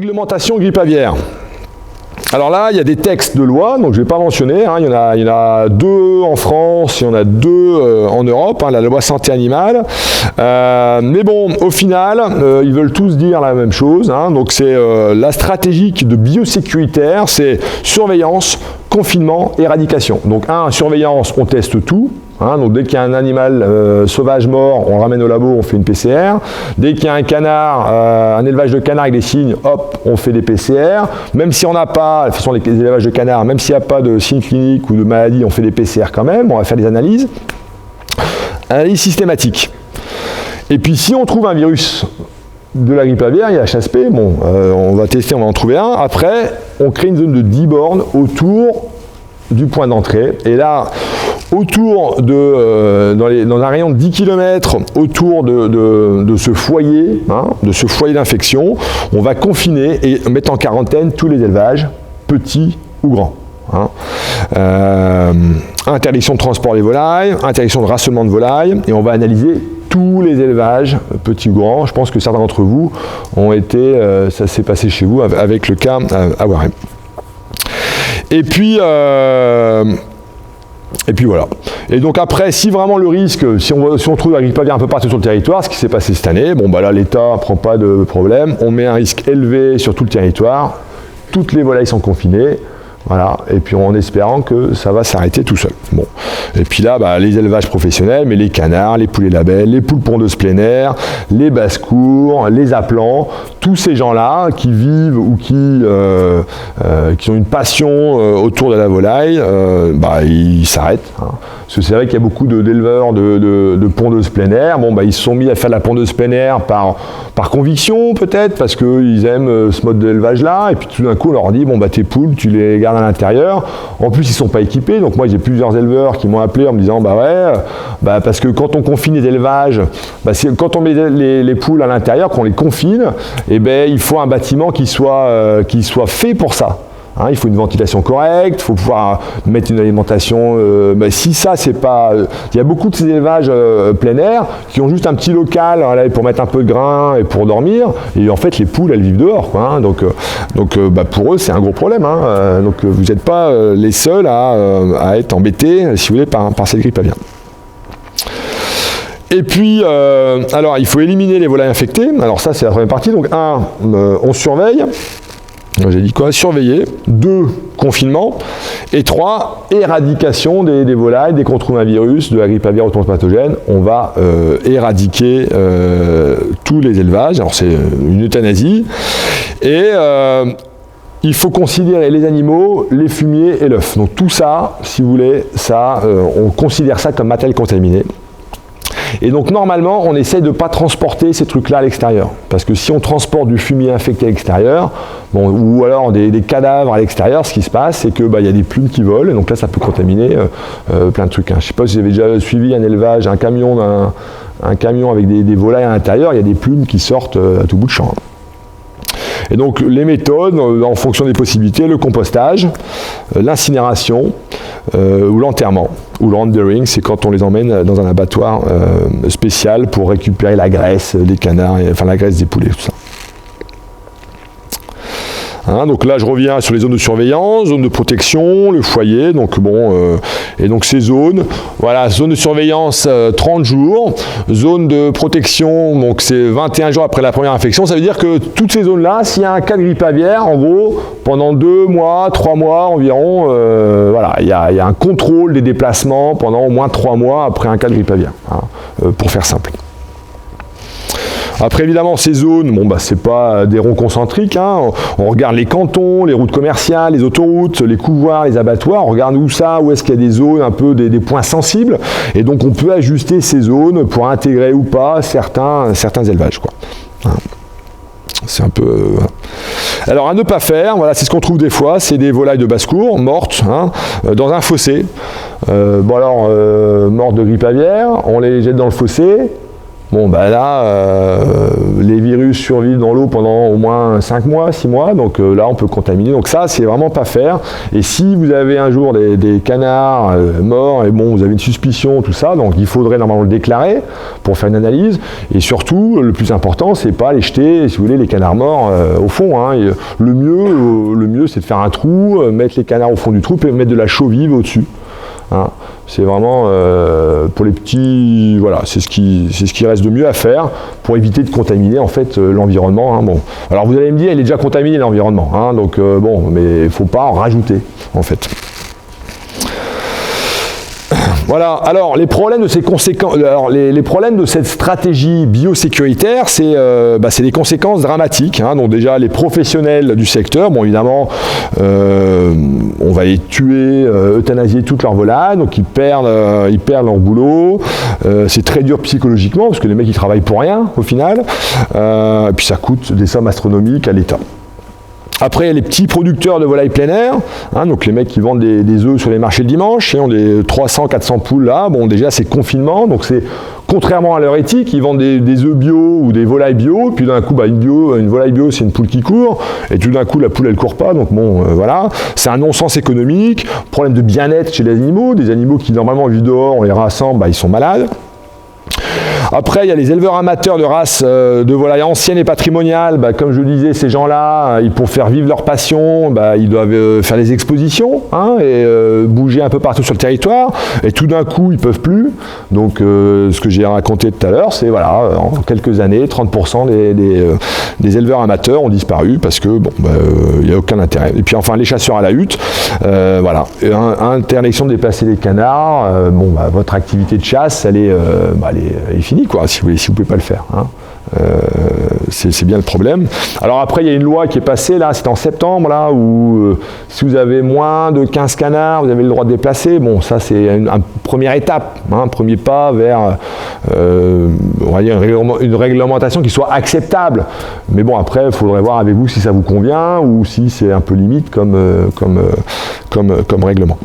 Réglementation grippe aviaire. Alors là, il y a des textes de loi, donc je ne vais pas mentionner, hein, il y en a 2 en France, il y en a 2 en Europe, hein, la loi santé animale. Mais bon, au final, ils veulent tous dire la même chose. Hein, donc c'est la stratégie de biosécuritaire, c'est surveillance, confinement, éradication. Donc surveillance, on teste tout. Hein, donc dès qu'il y a un animal sauvage mort, on le ramène au labo, on fait une PCR. Dès qu'il y a un canard, un élevage de canards avec des signes, hop, on fait des PCR. Même si on n'a pas, de toute façon les élevages de canards, même s'il n'y a pas de signes cliniques ou de maladie, on fait des PCR quand même, on va faire des analyses. Analyse systématique. Et puis si on trouve un virus de la grippe aviaire, il y a HSP, bon, on va tester, on va en trouver un. Après, on crée une zone de 10 bornes autour du point d'entrée. Et là, autour dans un rayon de 10 km, autour de ce foyer, hein, de ce foyer d'infection, on va confiner et mettre en quarantaine tous les élevages, petits ou grands. Hein. Interdiction de transport des volailles, interdiction de rationnement de volailles, et on va analyser tous les élevages, petits ou grands. Je pense que certains d'entre vous ont été, ça s'est passé chez vous avec le cas à Warem. Et puis voilà. Et donc après, si vraiment le risque, si on trouve la grippe aviaire un peu partout sur le territoire, ce qui s'est passé cette année, bon bah là l'État ne prend pas de problème, on met un risque élevé sur tout le territoire, toutes les volailles sont confinées, voilà, et puis en espérant que ça va s'arrêter tout seul. Bon. Et puis là, bah, les élevages professionnels, mais les canards, les poulets labels, les poules pondeuses plein air, les basses-cours, les applants, tous ces gens-là qui vivent ou qui ont une passion autour de la volaille, bah, ils s'arrêtent. Hein. Parce que c'est vrai qu'il y a beaucoup d'éleveurs de pondeuses plein air. Bon, bah, ils se sont mis à faire de la pondeuse plein air par conviction peut-être, parce qu'ils aiment ce mode d'élevage-là. Et puis tout d'un coup, on leur dit, bon, bah, tes poules, tu les gardes à l'intérieur. En plus, ils ne sont pas équipés. Donc moi, j'ai plusieurs éleveurs qui m'ont appelé en me disant, bah ouais, bah, parce que quand on confine les élevages, bah, quand on met les poules à l'intérieur, qu'on les confine, eh ben, il faut un bâtiment qui soit fait pour ça. Hein, il faut une ventilation correcte, il faut pouvoir mettre une alimentation. Mais si ça, c'est pas. Il y a beaucoup de ces élevages plein air qui ont juste un petit local là, pour mettre un peu de grain et pour dormir. Et en fait, les poules, elles vivent dehors. Quoi, hein, donc bah, pour eux, c'est un gros problème. Hein, donc vous n'êtes pas les seuls à être embêtés, si vous voulez, par cette grippe aviaire. Et puis, alors, il faut éliminer les volailles infectées. Alors ça, c'est la première partie. Donc, on surveille. J'ai dit quoi? Surveiller. 2, confinement. Et 3, éradication des volailles, des contre-virus, de la grippe aviaire autopathogène. On va éradiquer tous les élevages. Alors c'est une euthanasie. Et il faut considérer les animaux, les fumiers et l'œuf. Donc tout ça, si vous voulez, ça, on considère ça comme matériel contaminé. Et donc normalement, on essaie de ne pas transporter ces trucs-là à l'extérieur. Parce que si on transporte du fumier infecté à l'extérieur, bon, ou alors des cadavres à l'extérieur, ce qui se passe, c'est que y a des plumes qui volent, et donc là ça peut contaminer plein de trucs. Hein. Je ne sais pas si vous avez déjà suivi un élevage, un camion avec des volailles à l'intérieur, il y a des plumes qui sortent à tout bout de champ. Hein. Et donc les méthodes, en fonction des possibilités, le compostage, l'incinération ou l'enterrement, ou le rendering, c'est quand on les emmène dans un abattoir spécial pour récupérer la graisse des canards, enfin la graisse des poulets, tout ça. Hein, donc là, je reviens sur les zones de surveillance, zone de protection, le foyer, donc bon, et donc ces zones, voilà, zone de surveillance 30 jours, zone de protection, donc c'est 21 jours après la première infection, ça veut dire que toutes ces zones-là, s'il y a un cas de grippe aviaire, en gros, pendant 2 mois, 3 mois environ, voilà, il y a un contrôle des déplacements pendant au moins 3 mois après un cas de grippe aviaire, hein, pour faire simple. Après, évidemment, ces zones, bon, bah, c'est pas des ronds concentriques. Hein. On regarde les cantons, les routes commerciales, les autoroutes, les couvoirs, les abattoirs. On regarde où est-ce qu'il y a des zones, un peu des points sensibles. Et donc, on peut ajuster ces zones pour intégrer ou pas certains élevages, quoi. Hein. C'est un peu... Voilà. Alors, à ne pas faire, voilà, c'est ce qu'on trouve des fois, c'est des volailles de basse-cour, mortes, hein, dans un fossé. Mortes de grippe aviaire, on les jette dans le fossé. Bon, bah là, les virus survivent dans l'eau pendant au moins 5 mois, 6 mois, donc là, on peut contaminer. Donc ça, c'est vraiment pas faire. Et si vous avez un jour des canards morts, et bon, vous avez une suspicion, tout ça, donc il faudrait normalement le déclarer pour faire une analyse. Et surtout, le plus important, c'est pas les jeter, si vous voulez, les canards morts au fond. Hein. Et le mieux, c'est de faire un trou, mettre les canards au fond du trou et mettre de la chaux vive au-dessus. Hein. C'est vraiment pour les petits, voilà, c'est ce qui reste de mieux à faire pour éviter de contaminer en fait l'environnement. Hein. Bon, alors vous allez me dire, il est déjà contaminé l'environnement, hein, donc bon, mais il ne faut pas en rajouter en fait. Voilà, alors les problèmes de ces conséquences, alors les problèmes de cette stratégie biosécuritaire, c'est des conséquences dramatiques. Hein. Donc déjà les professionnels du secteur, bon évidemment, on va les tuer, euthanasier toutes leurs volailles, donc ils perdent leur boulot. C'est très dur psychologiquement parce que les mecs ils travaillent pour rien au final. Et puis ça coûte des sommes astronomiques à l'État. Après, les petits producteurs de volailles plein air, hein, donc les mecs qui vendent des œufs sur les marchés le dimanche, et ont des 300-400 poules là, bon déjà c'est confinement, donc c'est contrairement à leur éthique, ils vendent des œufs bio ou des volailles bio, puis d'un coup une volaille bio c'est une poule qui court, et tout d'un coup la poule elle court pas, donc bon voilà, c'est un non-sens économique, problème de bien-être chez les animaux, des animaux qui normalement vivent dehors, on les rassemble, ils sont malades. Après, il y a les éleveurs amateurs de races de volailles anciennes et patrimoniales. Comme je le disais, ces gens-là, pour faire vivre leur passion, ils doivent faire des expositions hein, et bouger un peu partout sur le territoire. Et tout d'un coup, ils ne peuvent plus. Donc, ce que j'ai raconté tout à l'heure, c'est voilà, en quelques années, 30% des éleveurs amateurs ont disparu parce que il n'y a aucun intérêt. Et puis enfin, les chasseurs à la hutte, voilà, interdiction de déplacer les canards. Votre activité de chasse, elle est finie. Quoi, si vous ne pouvez pas le faire. Hein. C'est bien le problème. Alors après, il y a une loi qui est passée, là, c'était en septembre, là, où si vous avez moins de 15 canards, vous avez le droit de déplacer. Bon, ça, c'est une première étape, hein, un premier pas vers on va dire une réglementation qui soit acceptable. Mais bon, après, il faudrait voir avec vous si ça vous convient ou si c'est un peu limite comme règlement.